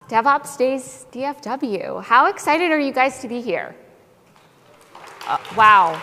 DevOps Days DFW. How excited are you guys to be here? Wow.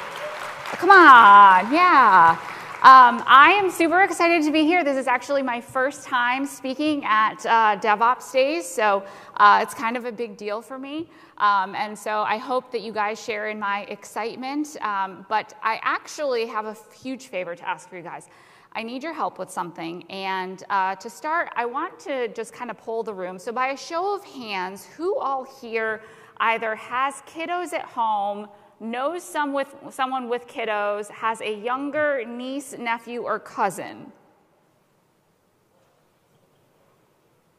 Come on, yeah. I am super excited to be here. This is actually my first time speaking at DevOps Days, so it's kind of a big deal for me. And so I hope that you guys share in my excitement. But I actually have a huge favor to ask for you guys. I need your help with something. And to start, I want to just kind of poll the room. So by a show of hands, who all here either has kiddos at home, knows someone with kiddos, has a younger niece, nephew, or cousin?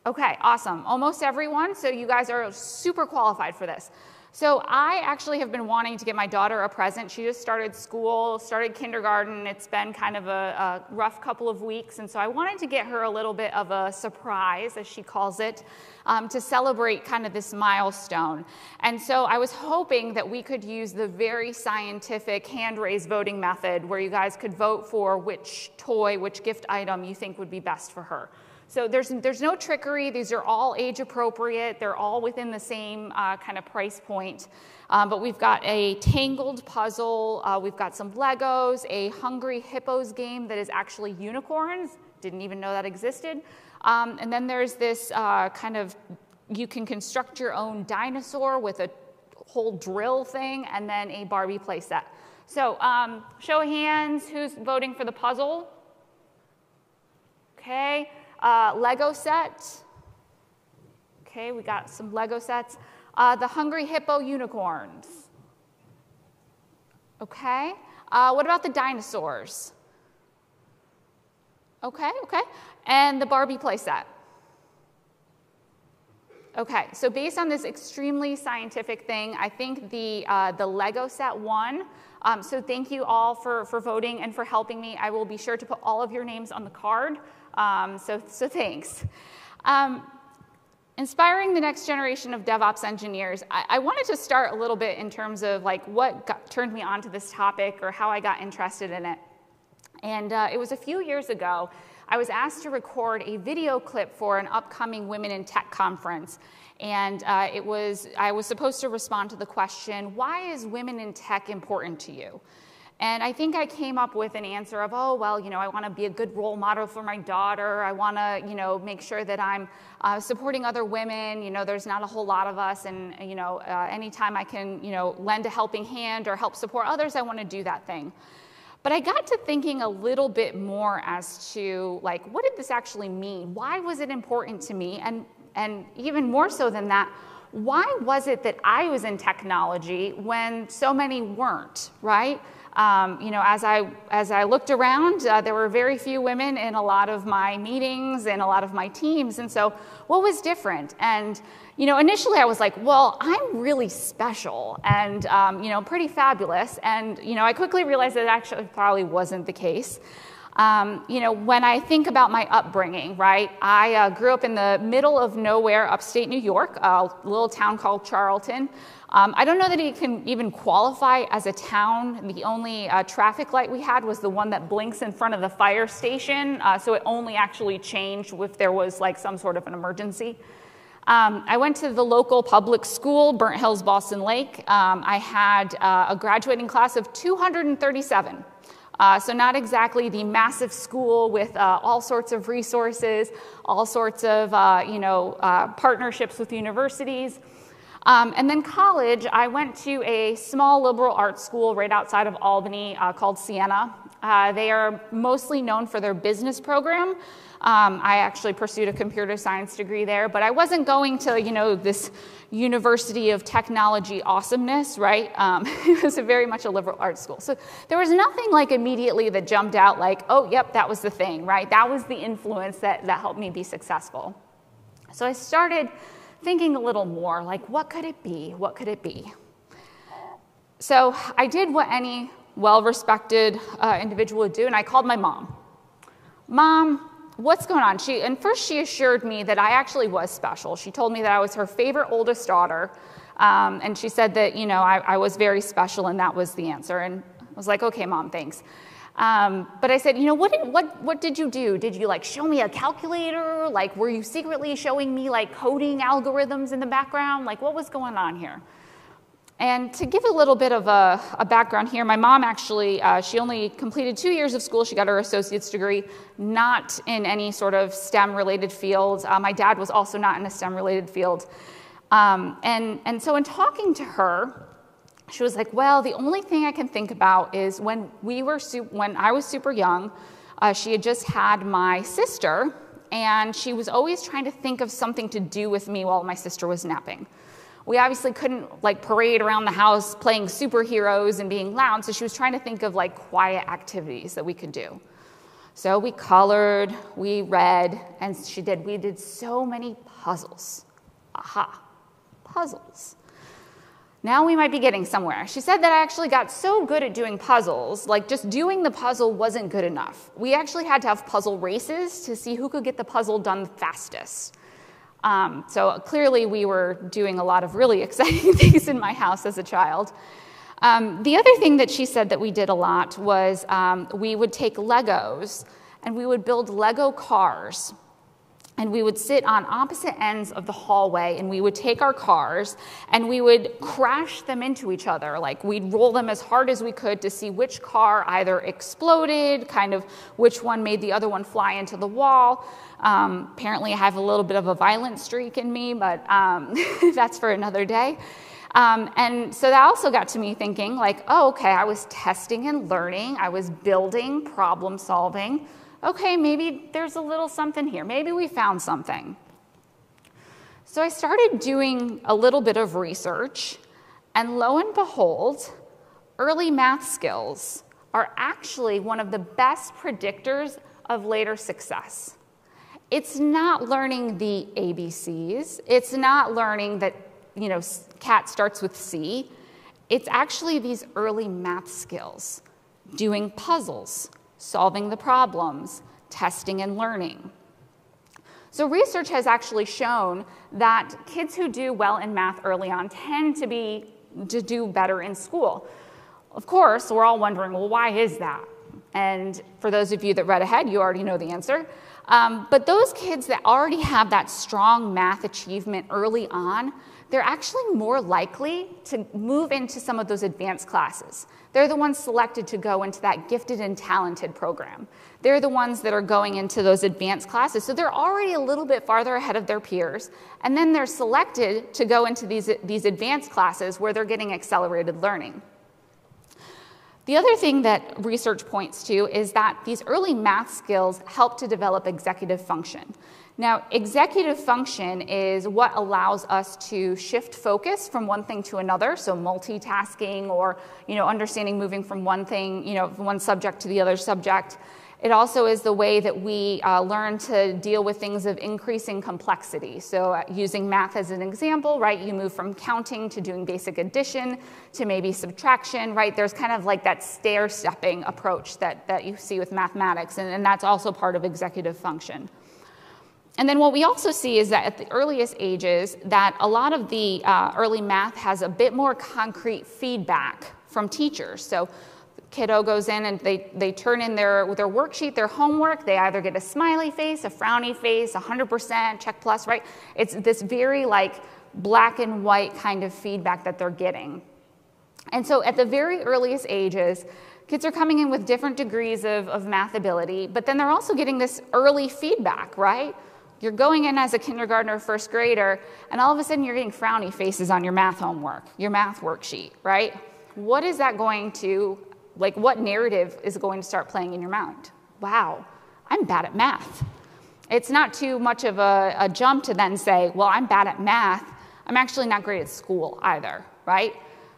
Okay, awesome. Almost everyone, so you guys are super qualified for this. So I actually have been wanting to get my daughter a present. She just started school, started kindergarten. It's been kind of a rough couple of weeks, and so I wanted to get her a little bit of a surprise, as she calls it, to celebrate kind of this milestone. And so I was hoping that we could use the very scientific hand-raised voting method where you guys could vote for which toy, which gift item you think would be best for her. So there's no trickery. These are all age appropriate. They're all within the same kind of price point. But we've got a Tangled puzzle. We've got some Legos, a Hungry Hippos game that is actually unicorns. Didn't even know that existed. And then there's this kind of, you can construct your own dinosaur with a whole drill thing, and then a Barbie playset. So show of hands, who's voting for the puzzle? Okay. Lego set. Okay, we got some Lego sets. The Hungry Hippo unicorns. Okay. What about the dinosaurs? Okay. And the Barbie playset. Okay, so based on this extremely scientific thing, I think the Lego set won. So thank you all for voting and for helping me. I will be sure to put all of your names on the card. So thanks. Inspiring the next generation of DevOps engineers, I wanted to start a little bit in terms of like what turned me on to this topic or how I got interested in it. And it was a few years ago. I was asked to record a video clip for an upcoming Women in Tech conference. And I was supposed to respond to the question, why is women in tech important to you? And I think I came up with an answer of, oh, well, I want to be a good role model for my daughter. I want to, make sure that I'm supporting other women. There's not a whole lot of us. And, anytime I can, lend a helping hand or help support others, I want to do that thing. But I got to thinking a little bit more as to, like, what did this actually mean? Why was it important to me? And even more so than that, why was it that I was in technology when so many weren't, right? As I looked around, there were very few women in a lot of my meetings and a lot of my teams. And so what was different? And, initially I was like, well, I'm really special and, pretty fabulous. And, I quickly realized that actually probably wasn't the case. When I think about my upbringing, right, I grew up in the middle of nowhere, upstate New York, a little town called Charlton. I don't know that it can even qualify as a town. The only traffic light we had was the one that blinks in front of the fire station, so it only actually changed if there was like some sort of an emergency. I went to the local public school, Burnt Hills, Boston Lake. I had a graduating class of 237. So not exactly the massive school with all sorts of resources, all sorts of partnerships with universities. And then college, I went to a small liberal arts school right outside of Albany called Siena. They are mostly known for their business program. I actually pursued a computer science degree there, but I wasn't going to, this University of Technology awesomeness, right? It was very much a liberal arts school. So there was nothing like immediately that jumped out like, oh, yep, that was the thing, right? That was the influence that helped me be successful. So I started thinking a little more, like, what could it be? What could it be? So I did what any well-respected individual would do, and I called my mom. Mom, what's going on? And first she assured me that I actually was special. She told me that I was her favorite oldest daughter, and she said that, I was very special, and that was the answer. And I was like, okay, Mom, thanks. But I said, what did you do? Did you like show me a calculator? Like, were you secretly showing me like coding algorithms in the background? Like, what was going on here? And to give a little bit of a background here, my mom actually, she only completed 2 years of school. She got her associate's degree, not in any sort of STEM-related field. My dad was also not in a STEM-related field. And so in talking to her, she was like, well, the only thing I can think about is when I was super young, she had just had my sister, and she was always trying to think of something to do with me while my sister was napping. We obviously couldn't like parade around the house playing superheroes and being loud, so she was trying to think of like quiet activities that we could do. So we colored, we read, and we did so many puzzles. Aha, puzzles. Now we might be getting somewhere. She said that I actually got so good at doing puzzles, like just doing the puzzle wasn't good enough. We actually had to have puzzle races to see who could get the puzzle done fastest. So clearly we were doing a lot of really exciting things in my house as a child. The other thing that she said that we did a lot was we would take Legos and we would build Lego cars. And we would sit on opposite ends of the hallway, and we would take our cars, and we would crash them into each other. Like, we'd roll them as hard as we could to see which car either exploded, kind of which one made the other one fly into the wall. Apparently, I have a little bit of a violent streak in me, but that's for another day. And so that also got to me thinking, like, oh, okay, I was testing and learning. I was building, problem solving. Okay, maybe there's a little something here. Maybe we found something. So I started doing a little bit of research, and lo and behold, early math skills are actually one of the best predictors of later success. It's not learning the ABCs. It's not learning that, cat starts with C. It's actually these early math skills, doing puzzles, solving the problems, testing and learning. So research has actually shown that kids who do well in math early on tend to do better in school. Of course, we're all wondering, well, why is that? And for those of you that read ahead, you already know the answer. But those kids that already have that strong math achievement early on, they're actually more likely to move into some of those advanced classes. They're the ones selected to go into that gifted and talented program. They're the ones that are going into those advanced classes. So they're already a little bit farther ahead of their peers. And then they're selected to go into these advanced classes where they're getting accelerated learning. The other thing that research points to is that these early math skills help to develop executive function. Now, executive function is what allows us to shift focus from one thing to another, so multitasking or, understanding moving from one thing, one subject to the other subject. It also is the way that we learn to deal with things of increasing complexity. So using math as an example, right, you move from counting to doing basic addition to maybe subtraction, right? There's kind of like that stair-stepping approach that you see with mathematics, and that's also part of executive function. And then what we also see is that at the earliest ages, that a lot of the early math has a bit more concrete feedback from teachers. So the kiddo goes in and they turn in their worksheet, their homework. They either get a smiley face, a frowny face, 100%, check plus, right? It's this very like black and white kind of feedback that they're getting. And so at the very earliest ages, kids are coming in with different degrees of math ability, but then they're also getting this early feedback, right? You're going in as a kindergartner or first grader, and all of a sudden you're getting frowny faces on your math homework, your math worksheet, right? What is that going to, like, what narrative is going to start playing in your mind? Wow, I'm bad at math. It's not too much of a jump to then say, well, I'm bad at math. I'm actually not great at school either, right?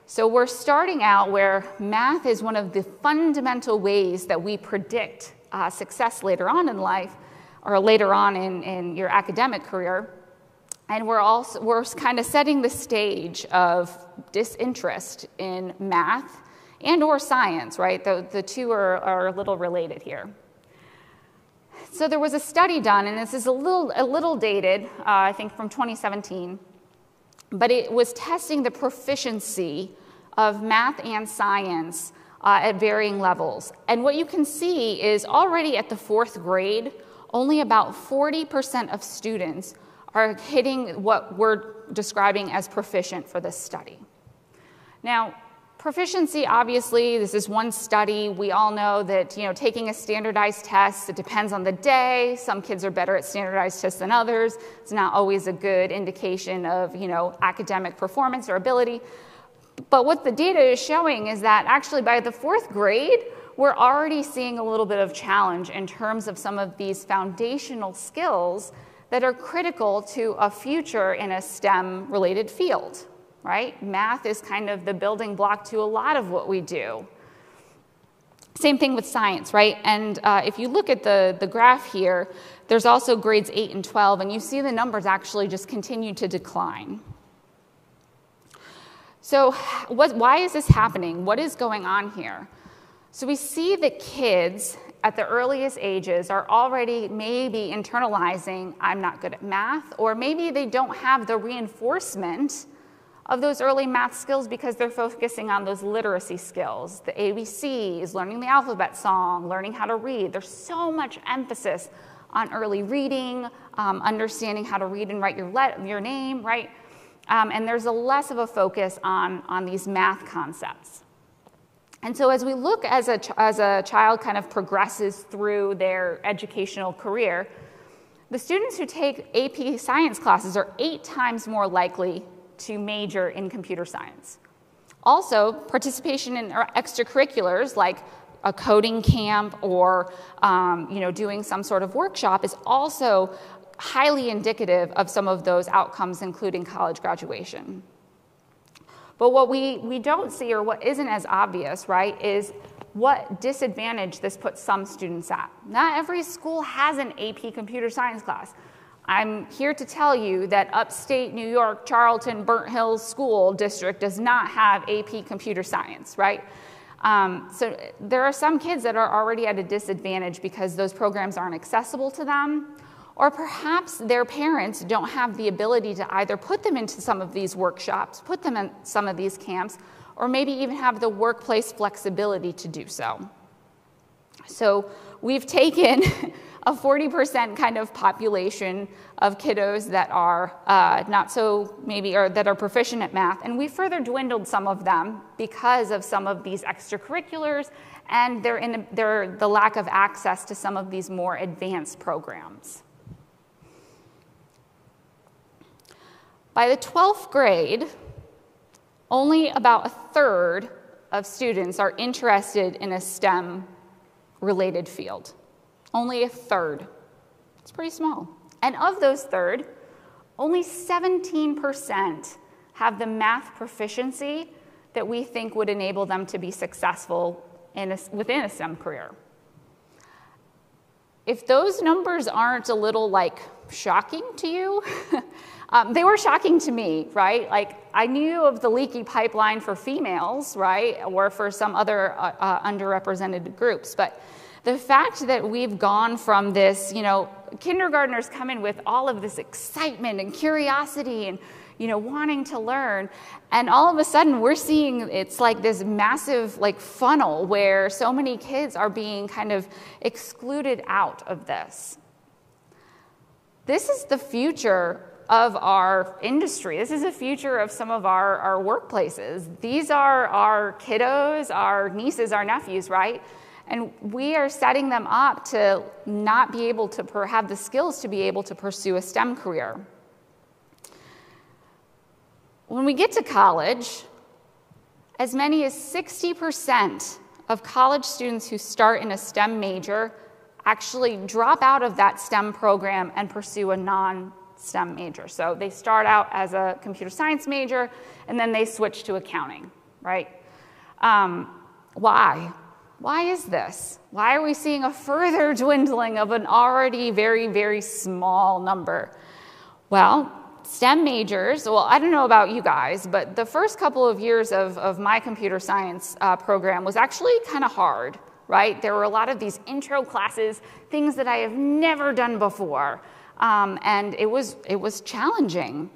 So we're starting out where math is one of the fundamental ways that we predict success later on in life, or later on in your academic career. And we're kind of setting the stage of disinterest in math and or science, right? The two are a little related here. So there was a study done, and this is a little dated, I think from 2017, but it was testing the proficiency of math and science at varying levels. And what you can see is already at the 4th grade, only about 40% of students are hitting what we're describing as proficient for this study. Now, proficiency, obviously, this is one study. We all know that, taking a standardized test, it depends on the day. Some kids are better at standardized tests than others. It's not always a good indication of, academic performance or ability. But what the data is showing is that actually by the 4th grade, we're already seeing a little bit of challenge in terms of some of these foundational skills that are critical to a future in a STEM-related field, right? Math is kind of the building block to a lot of what we do. Same thing with science, right? And if you look at the graph here, there's also grades 8 and 12, and you see the numbers actually just continue to decline. So why is this happening? What is going on here? So we see that kids at the earliest ages are already maybe internalizing, I'm not good at math, or maybe they don't have the reinforcement of those early math skills because they're focusing on those literacy skills, the ABCs, learning the alphabet song, learning how to read. There's so much emphasis on early reading, understanding how to read and write your name, right? And there's a less of a focus on these math concepts. And so as we look as a child kind of progresses through their educational career, the students who take AP science classes are 8 times more likely to major in computer science. Also, participation in extracurriculars like a coding camp or doing some sort of workshop is also highly indicative of some of those outcomes, including college graduation. But what we don't see, or what isn't as obvious, right, is what disadvantage this puts some students at. Not every school has an AP computer science class. I'm here to tell you that upstate New York, Charlton, Burnt Hills School District does not have AP computer science, right? So there are some kids that are already at a disadvantage because those programs aren't accessible to them, or perhaps their parents don't have the ability to either put them into some of these workshops, put them in some of these camps, or maybe even have the workplace flexibility to do so. So we've taken a 40% kind of population of kiddos that are not so maybe, or that are proficient at math, and we further dwindled some of them because of some of these extracurriculars and the lack of access to some of these more advanced programs. By the 12th grade, only about 1/3 of students are interested in a STEM-related field. Only 1/3. It's pretty small. And of those 1/3, only 17% have the math proficiency that we think would enable them to be successful within a STEM career. If those numbers aren't a little shocking to you, they were shocking to me, right? I knew of the leaky pipeline for females, right, or for some other underrepresented groups, but the fact that we've gone from this, kindergartners come in with all of this excitement and curiosity and, wanting to learn, and all of a sudden we're seeing it's like this massive funnel where so many kids are being kind of excluded out of this. This is the future of our industry. This is the future of some of our workplaces. These are our kiddos, our nieces, our nephews, right? And we are setting them up to not be able to have the skills to be able to pursue a STEM career. When we get to college, as many as 60% of college students who start in a STEM major actually drop out of that STEM program and pursue a non-STEM major. So they start out as a computer science major, and then they switch to accounting, right? Why? Why is this? Why are we seeing a further dwindling of an already very, very small number? Well, STEM majors, well, I don't know about you guys, but the first couple of years of my computer science program was actually kind of hard, right? There were a lot of these intro classes, things that I have never done before, and it was challenging.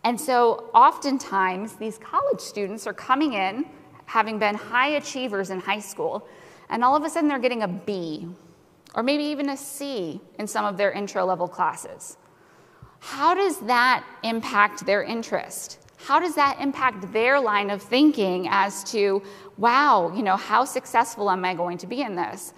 And so oftentimes these college students are coming in having been high achievers in high school, and all of a sudden they're getting a B, or maybe even a C in some of their intro-level classes. How does that impact their interest? How does that impact their line of thinking as to, wow, how successful am I going to be in this?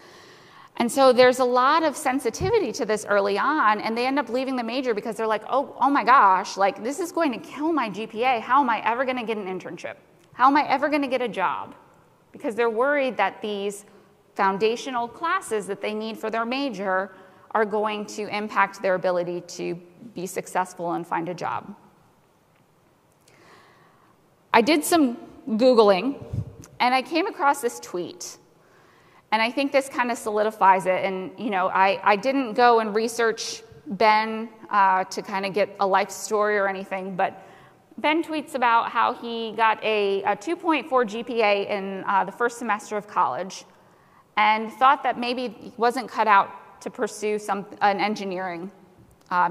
And so there's a lot of sensitivity to this early on, and they end up leaving the major because they're like, oh my gosh, like this is going to kill my GPA. How am I ever going to get an internship? How am I ever going to get a job? Because they're worried that these foundational classes that they need for their major are going to impact their ability to be successful and find a job. I did some Googling, and I came across this tweet. And I think this kind of solidifies it. And, I didn't go and research Ben to kind of get a life story or anything, but Ben tweets about how he got a 2.4 GPA in the first semester of college and thought that maybe he wasn't cut out to pursue an engineering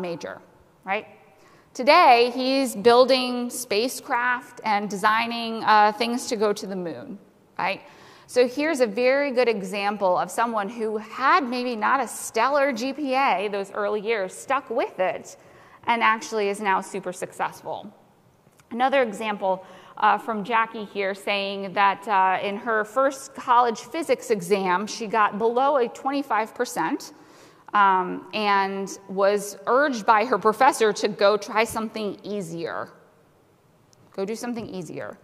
major, right? Today, he's building spacecraft and designing things to go to the moon, right? So here's a very good example of someone who had maybe not a stellar GPA those early years, stuck with it, and actually is now super successful. Another example from Jackie here saying that in her first college physics exam, she got below a 25%. And was urged by her professor to go try something easier. Go do something easier.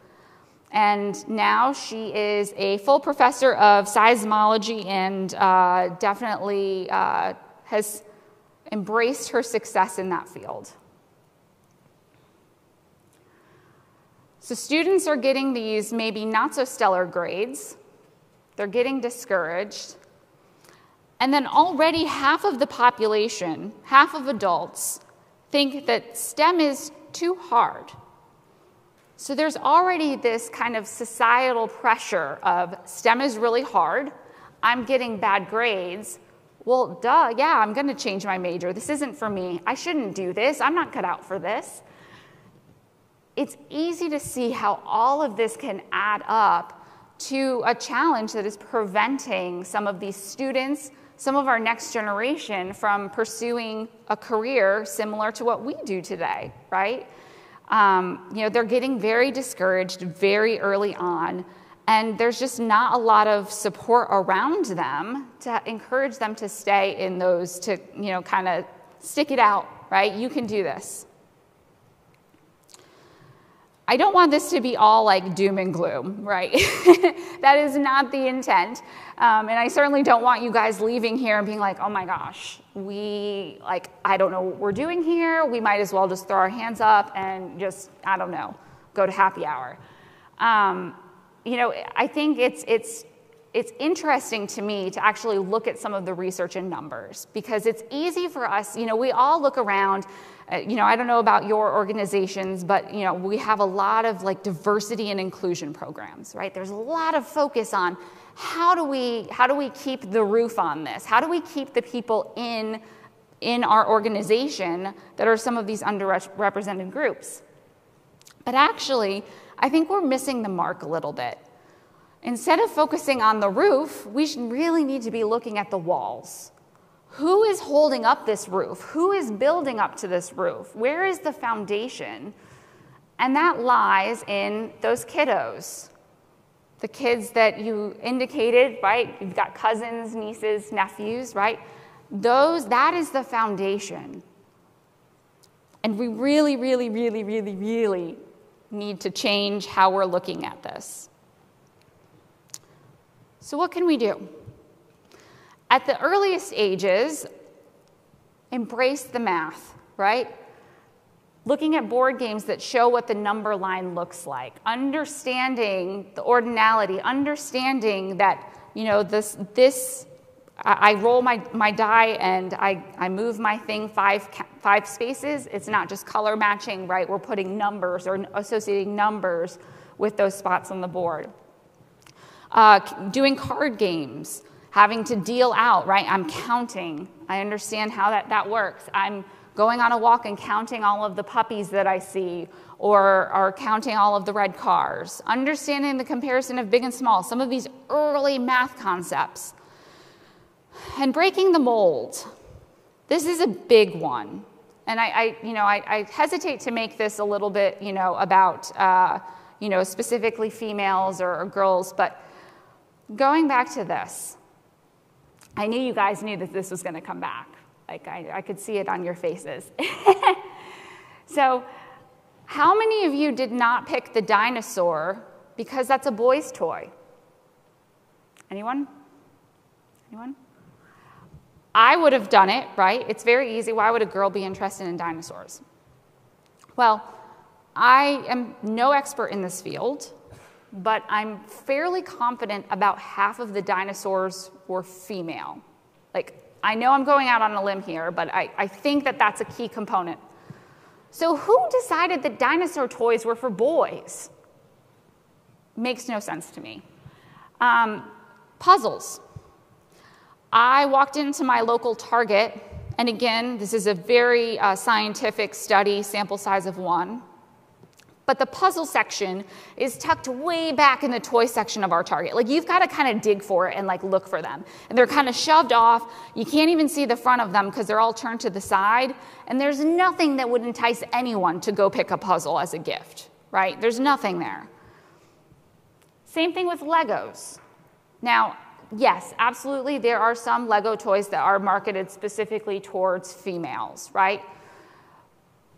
And now she is a full professor of seismology and definitely has embraced her success in that field. So students are getting these maybe not so stellar grades. They're getting discouraged. And then already half of the population, half of adults, think that STEM is too hard. So there's already this kind of societal pressure of STEM is really hard, I'm getting bad grades. Well, duh, yeah, I'm going to change my major. This isn't for me. I shouldn't do this. I'm not cut out for this. It's easy to see how all of this can add up to a challenge that is preventing some of these students, some of our next generation, from pursuing a career similar to what we do today, right? They're getting very discouraged very early on, and there's just not a lot of support around them to encourage them to stay in those, to, kind of stick it out, right? You can do this. I don't want this to be all like doom and gloom, right? That is not the intent. And I certainly don't want you guys leaving here and being like, oh my gosh, I don't know what we're doing here. We might as well just throw our hands up and just, I don't know, go to happy hour. I think it's interesting to me to actually look at some of the research and numbers, because it's easy for us, we all look around, I don't know about your organizations, but, we have a lot of diversity and inclusion programs, right? There's a lot of focus on how do we keep the roof on this? How do we keep the people in our organization that are some of these underrepresented groups? But actually, I think we're missing the mark a little bit. Instead of focusing on the roof, we really need to be looking at the walls. Who is holding up this roof? Who is building up to this roof? Where is the foundation? And that lies in those kiddos. The kids that you indicated, right? You've got cousins, nieces, nephews, right? That is the foundation. And we really, really, really, really, really need to change how we're looking at this. So what can we do? At the earliest ages, embrace the math, right? Looking at board games that show what the number line looks like, understanding the ordinality, understanding that, I roll my die and I move my thing five spaces. It's not just color matching, right? We're putting numbers or associating numbers with those spots on the board. Doing card games, having to deal out, right? I'm counting. I understand how that works. I'm going on a walk and counting all of the puppies that I see, or counting all of the red cars, understanding the comparison of big and small, some of these early math concepts, and breaking the mold. This is a big one. And I hesitate to make this a little bit, about, specifically females or girls, but going back to this, I knew you guys knew that this was going to come back. Like, I could see it on your faces. So, how many of you did not pick the dinosaur because that's a boy's toy? Anyone? Anyone? I would have done it, right? It's very easy. Why would a girl be interested in dinosaurs? Well, I am no expert in this field, but I'm fairly confident about half of the dinosaurs were female. Like, I know I'm going out on a limb here, but I think that that's a key component. So who decided that dinosaur toys were for boys? Makes no sense to me. Puzzles. I walked into my local Target, and again, this is a very scientific study, sample size of 1. But the puzzle section is tucked way back in the toy section of our Target. Like, you've got to kind of dig for it and look for them. And they're kind of shoved off. You can't even see the front of them because they're all turned to the side. And there's nothing that would entice anyone to go pick a puzzle as a gift, right? There's nothing there. Same thing with Legos. Now, yes, absolutely, there are some Lego toys that are marketed specifically towards females, right?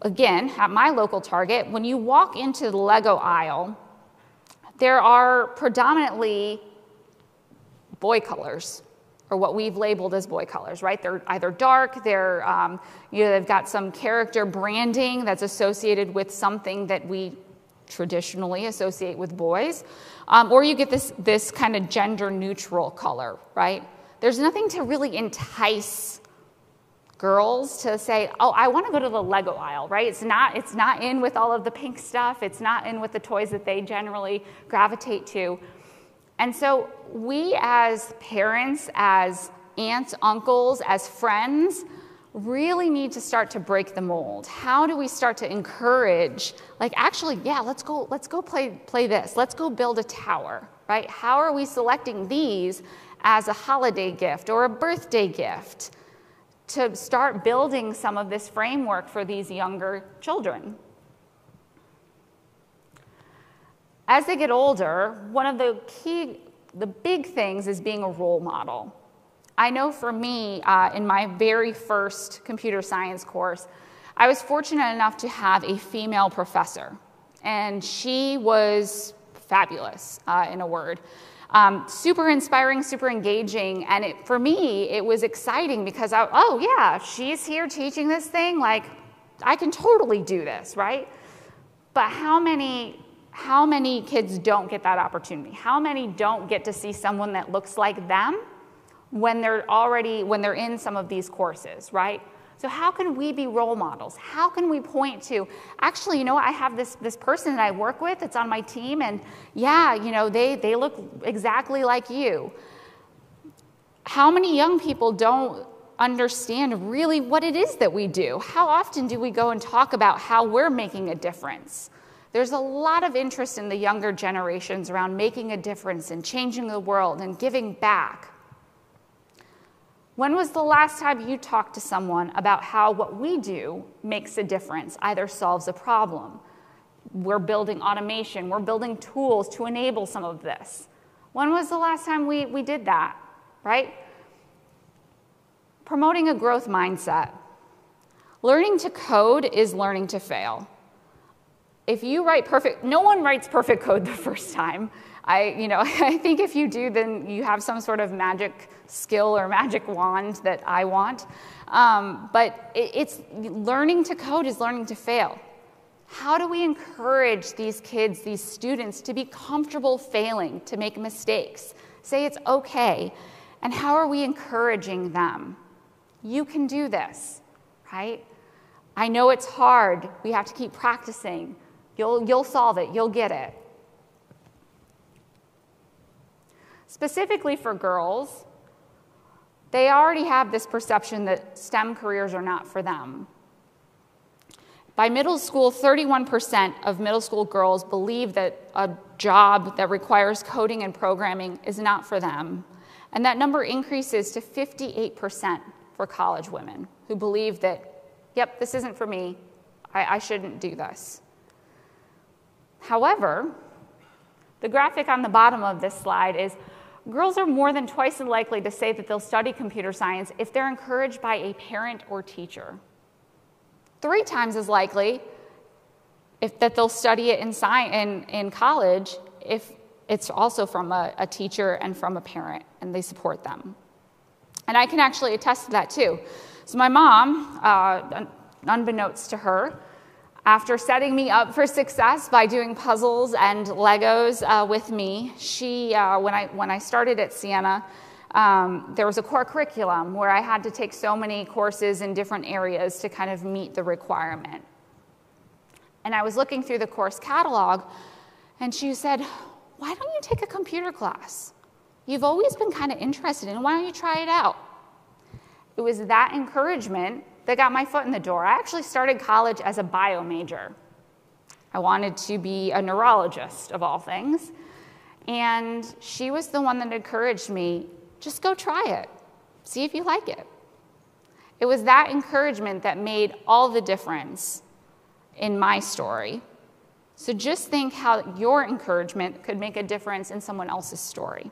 Again, at my local Target, when you walk into the Lego aisle, there are predominantly boy colors, or what we've labeled as boy colors, right? They're either dark, they've got some character branding that's associated with something that we traditionally associate with boys, or you get this kind of gender-neutral color, right? There's nothing to really entice girls to say, oh, I want to go to the Lego aisle, right? It's not in with all of the pink stuff. It's not in with the toys that they generally gravitate to. And so we as parents, as aunts, uncles, as friends, really need to start to break the mold. How do we start to encourage, let's go play this. Let's go build a tower, right? How are we selecting these as a holiday gift or a birthday gift to start building some of this framework for these younger children? As they get older, one of the big things is being a role model. I know for me, in my very first computer science course, I was fortunate enough to have a female professor, and she was fabulous, in a word. Super inspiring, super engaging, and for me, it was exciting because she's here teaching this thing, I can totally do this, right? But how many kids don't get that opportunity? How many don't get to see someone that looks like them when they're in some of these courses, right? So how can we be role models? How can we point to, actually, I have this person that I work with that's on my team, and they look exactly like you. How many young people don't understand really what it is that we do? How often do we go and talk about how we're making a difference? There's a lot of interest in the younger generations around making a difference and changing the world and giving back. When was the last time you talked to someone about how what we do makes a difference, either solves a problem? We're building automation, we're building tools to enable some of this. When was the last time we did that, right? Promoting a growth mindset. Learning to code is learning to fail. If you write no one writes perfect code the first time. I think if you do, then you have some sort of magic skill or magic wand that I want. But it's learning to code is learning to fail. How do we encourage these kids, these students, to be comfortable failing, to make mistakes, say it's okay? And how are we encouraging them? You can do this, right? I know it's hard. We have to keep practicing. You'll solve it. You'll get it. Specifically for girls, they already have this perception that STEM careers are not for them. By middle school, 31% of middle school girls believe that a job that requires coding and programming is not for them. And that number increases to 58% for college women who believe that, yep, this isn't for me. I shouldn't do this. However, the graphic on the bottom of this slide is girls are more than twice as likely to say that they'll study computer science if they're encouraged by a parent or teacher. 3 times as likely that they'll study it in college if it's also from a teacher and from a parent, and they support them. And I can actually attest to that too. So my mom, unbeknownst to her, after setting me up for success by doing puzzles and Legos with me, she, when I started at Siena, there was a core curriculum where I had to take so many courses in different areas to kind of meet the requirement. And I was looking through the course catalog, and she said, "Why don't you take a computer class? You've always been kind of interested in it. Why don't you try it out?" It was that encouragement that got my foot in the door. I actually started college as a bio major. I wanted to be a neurologist, of all things. And she was the one that encouraged me, just go try it. See if you like it. It was that encouragement that made all the difference in my story. So just think how your encouragement could make a difference in someone else's story.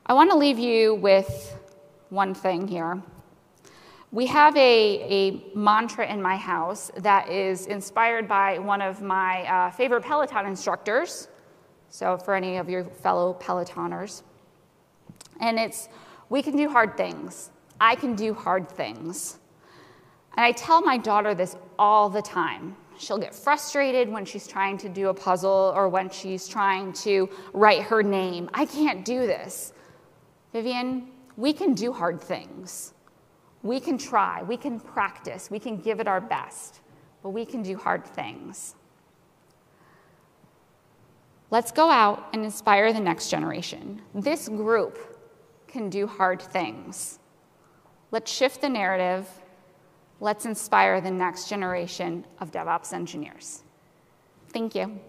I want to leave you with one thing here. We have a mantra in my house that is inspired by one of my favorite Peloton instructors. So for any of your fellow Pelotoners. And it's, we can do hard things. I can do hard things. And I tell my daughter this all the time. She'll get frustrated when she's trying to do a puzzle or when she's trying to write her name. I can't do this. Vivian, we can do hard things. We can try, we can practice, we can give it our best, but we can do hard things. Let's go out and inspire the next generation. This group can do hard things. Let's shift the narrative. Let's inspire the next generation of DevOps engineers. Thank you.